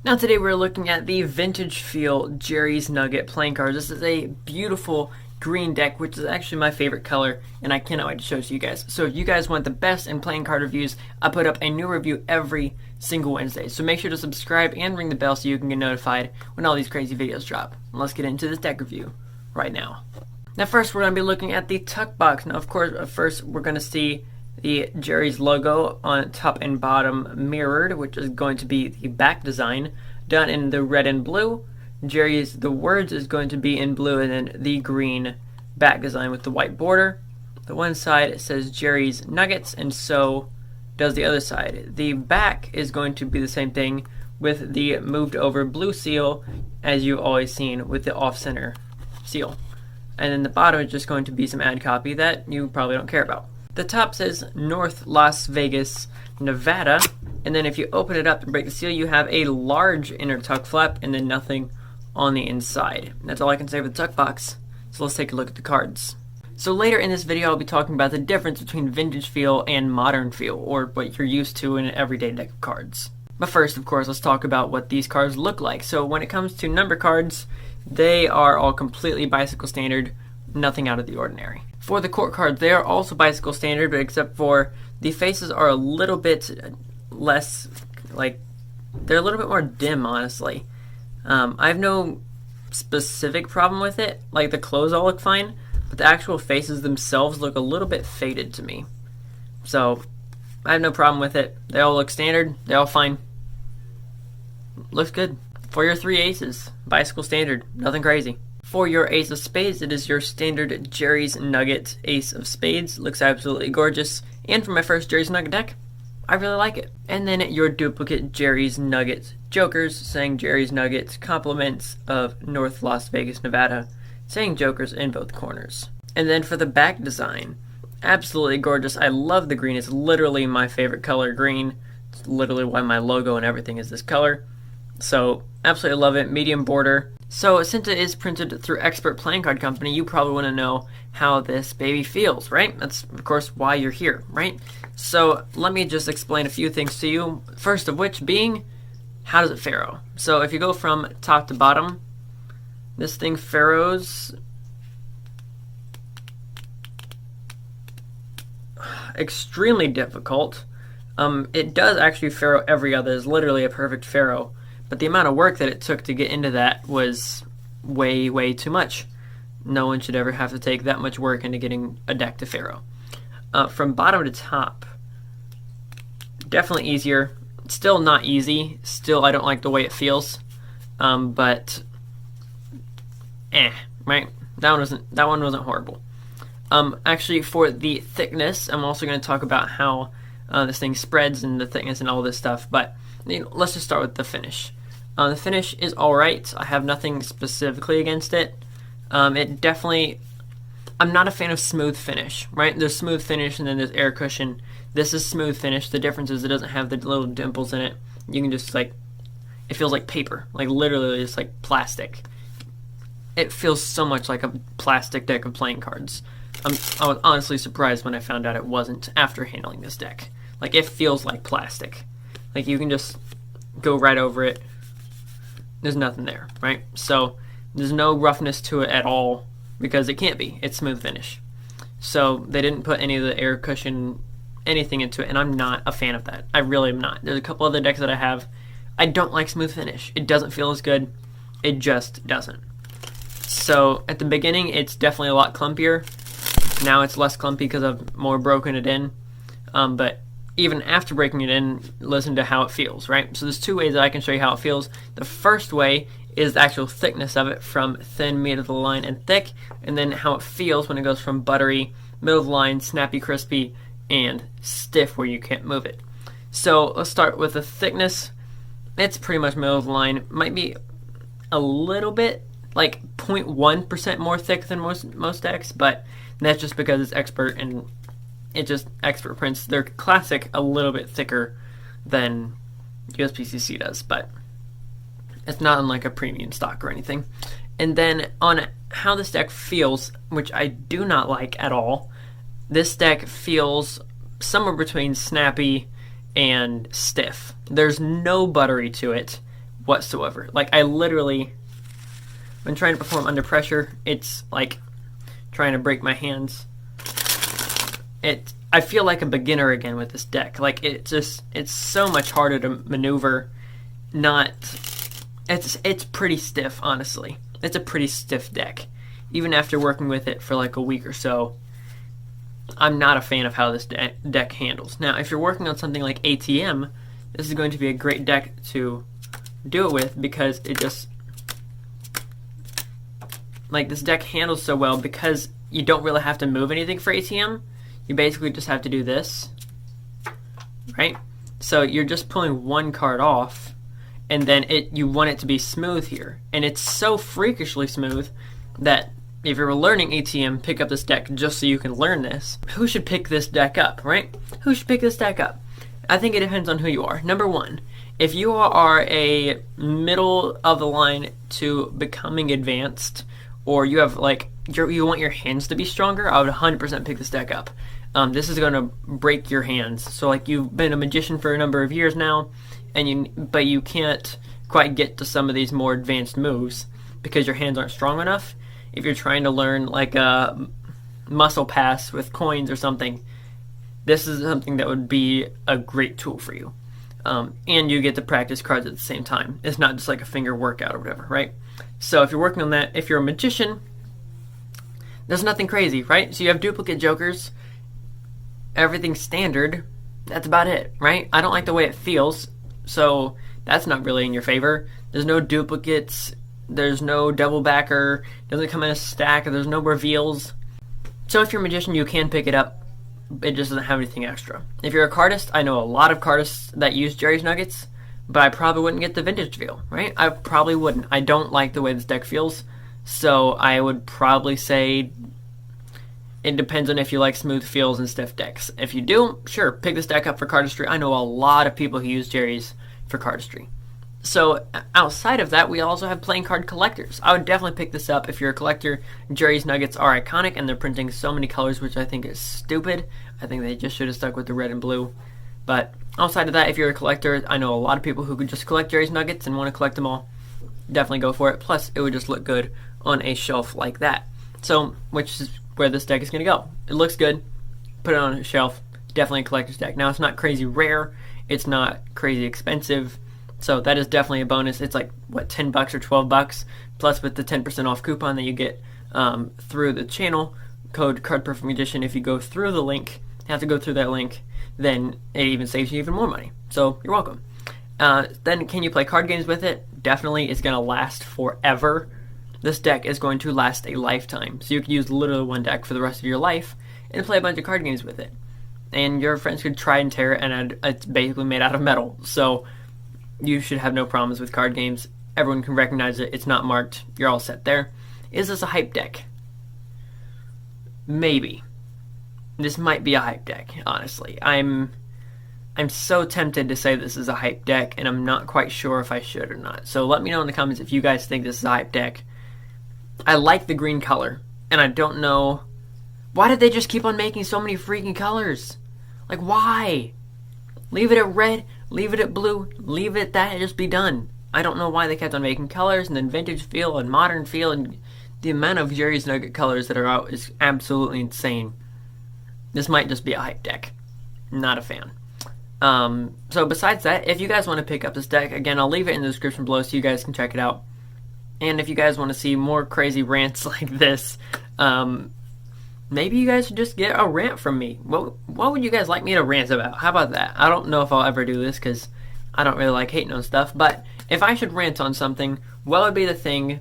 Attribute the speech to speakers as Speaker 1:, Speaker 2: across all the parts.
Speaker 1: Now today we're looking at the Vintage Feel Jerry's Nugget playing cards. This is a beautiful green deck, which is actually my favorite color, and I cannot wait to show it to you guys. So if you guys want the best in playing card reviews, I put up a new review every single Wednesday. So make sure to subscribe and ring the bell so you can get notified when all these crazy videos drop. And let's get into this deck review right now. Now first we're going to be looking at the tuck box. Now of course first we're going to see the Jerry's logo on top and bottom mirrored, which is going to be the back design done in the red and blue. The words is going to be in blue, and then the green back design with the white border. The one side it says Jerry's Nuggets, and so does the other side. The back is going to be the same thing with the moved over blue seal as you've always seen with the off center seal. And then the bottom is just going to be some ad copy that you probably don't care about. The top says North Las Vegas, Nevada, and then if you open it up and break the seal, you have a large inner tuck flap and then nothing on the inside. And that's all I can say for the tuck box. So let's take a look at the cards. So later in this video, I'll be talking about the difference between vintage feel and modern feel, or what you're used to in an everyday deck of cards. But first, of course, let's talk about what these cards look like. So when it comes to number cards, they are all completely bicycle standard, nothing out of the ordinary. For the court cards, they are also bicycle standard, but except for the faces are a little bit less, they're a little bit more dim, honestly. I have no specific problem with it. Like, the clothes all look fine, but the actual faces themselves look a little bit faded to me. So, I have no problem with it. They all look standard. They're all fine. Looks good. For your three aces, bicycle standard, nothing crazy. For your ace of spades, it is your standard Jerry's Nugget ace of spades. Looks absolutely gorgeous. And for my first Jerry's Nugget deck, I really like it. And then your duplicate Jerry's Nugget jokers, saying Jerry's Nugget compliments of North Las Vegas, Nevada, saying jokers in both corners. And then for the back design, absolutely gorgeous. I love the green. It's literally my favorite color, green. It's literally why my logo and everything is this color. So absolutely love it. Medium border. So since it is printed through Expert Playing Card Company, you probably want to know how this baby feels, right? That's, of course, why you're here, right? So let me just explain a few things to you. First of which being, how does it faro? So if you go from top to bottom, this thing faros extremely difficult. It does actually faro every other. It's literally a perfect faro. But the amount of work that it took to get into that was way, way too much. No one should ever have to take that much work into getting a deck to faro. From bottom to top, definitely easier. Still not easy. Still, I don't like the way it feels. But, right? That one wasn't horrible. Actually, for the thickness, I'm also going to talk about how this thing spreads and the thickness and all this stuff. But let's just start with the finish. The finish is alright. I have nothing specifically against it. It definitely... I'm not a fan of smooth finish, right? There's smooth finish and then there's air cushion. This is smooth finish. The difference is it doesn't have the little dimples in it. You can just, it feels like paper. Like, literally, it's like plastic. It feels so much like a plastic deck of playing cards. I was honestly surprised when I found out it wasn't after handling this deck. Like, it feels like plastic. Like, you can just go right over it. There's nothing there, right? So there's no roughness to it at all because it can't be. It's smooth finish. So they didn't put any of the air cushion, anything into it, and I'm not a fan of that. I really am not. There's a couple other decks that I have. I don't like smooth finish. It doesn't feel as good. It just doesn't. So at the beginning, it's definitely a lot clumpier. Now it's less clumpy because I've more broken it in. But even after breaking it in, listen to how it feels, right? So there's two ways that I can show you how it feels. The first way is the actual thickness of it, from thin, middle of the line, and thick, and then how it feels when it goes from buttery, middle of the line, snappy, crispy, and stiff where you can't move it. So let's start with the thickness. It's pretty much middle of the line. Might be a little bit, like 0.1% more thick than most decks, but that's just because it's Expert and it just Expert prints. They're classic a little bit thicker than USPCC does, but it's not in like a premium stock or anything. And then on how this deck feels, which I do not like at all, this deck feels somewhere between snappy and stiff. There's no buttery to it, whatsoever. Like, I literally, when trying to perform under pressure, it's like trying to break my hands. I feel like a beginner again with this deck. Like, it's so much harder to maneuver. It's pretty stiff, honestly. It's a pretty stiff deck. Even after working with it for like a week or so, I'm not a fan of how this deck handles. Now, if you're working on something like ATM, this is going to be a great deck to do it with, because it just, like, this deck handles so well because you don't really have to move anything for ATM. You basically just have to do this, right? So you're just pulling one card off, and then you want it to be smooth here. And it's so freakishly smooth that if you're learning ATM, pick up this deck just so you can learn this. Who should pick this deck up, right? Who should pick this deck up? I think it depends on who you are. Number one, if you are a middle of the line to becoming advanced, or you have like, you want your hands to be stronger, I would 100% pick this deck up. This is going to break your hands. So like, you've been a magician for a number of years now, but you can't quite get to some of these more advanced moves because your hands aren't strong enough. If you're trying to learn like a muscle pass with coins or something, this is something that would be a great tool for you. And you get to practice cards at the same time. It's not just like a finger workout or whatever, right? So if you're working on that, if you're a magician, there's nothing crazy, right? So you have duplicate jokers, everything's standard, that's about it, right? I don't like the way it feels, so that's not really in your favor. There's no duplicates, there's no double backer, doesn't come in a stack, there's no reveals. So if you're a magician, you can pick it up. It just doesn't have anything extra. If you're a cardist, I know a lot of cardists that use Jerry's Nuggets, but I probably wouldn't get the vintage feel, right? I probably wouldn't. I don't like the way this deck feels, so I would probably say it depends on if you like smooth feels and stiff decks. If you do, sure, pick this deck up for cardistry. I know a lot of people who use Jerry's for cardistry. So outside of that, we also have playing card collectors. I would definitely pick this up if you're a collector. Jerry's Nuggets are iconic, and they're printing so many colors, which I think is stupid. I think they just should have stuck with the red and blue. But outside of that, if you're a collector, I know a lot of people who could just collect Jerry's Nuggets and want to collect them all. Definitely go for it. Plus, it would just look good on a shelf like that. So, which is where this deck is going to go. It looks good. Put it on a shelf. Definitely a collector's deck. Now, it's not crazy rare. It's not crazy expensive. So that is definitely a bonus. It's like, what, $10 or $12? Plus with the 10% off coupon that you get through the channel, code cardperfectmagician. If you go through the link, have to go through that link, then it even saves you even more money. So you're welcome. Then can you play card games with it? Definitely. It's going to last forever. This deck is going to last a lifetime. So you could use literally one deck for the rest of your life and play a bunch of card games with it. And your friends could try and tear it, and it's basically made out of metal. So you should have no problems with card games. Everyone can recognize it. It's not marked. You're all set there. Is this a hype deck? Maybe. This might be a hype deck, honestly. I'm so tempted to say this is a hype deck, and I'm not quite sure if I should or not. So let me know in the comments if you guys think this is a hype deck. I like the green color, and I don't know, why did they just keep on making so many freaking colors? Like, why? Leave it at red, leave it at blue, leave it at that, and just be done. I don't know why they kept on making colors, and then vintage feel and modern feel, and the amount of Jerry's Nugget colors that are out is absolutely insane. This might just be a hype deck. Not a fan. So besides that, if you guys want to pick up this deck, again, I'll leave it in the description below so you guys can check it out. And if you guys want to see more crazy rants like this, maybe you guys should just get a rant from me. What would you guys like me to rant about? How about that? I don't know if I'll ever do this because I don't really like hating on stuff. But if I should rant on something, what would be the thing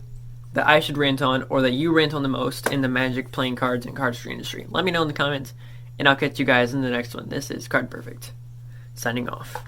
Speaker 1: that I should rant on, or that you rant on the most in the Magic, playing cards, and cardistry industry? Let me know in the comments, and I'll catch you guys in the next one. This is Card Perfect, signing off.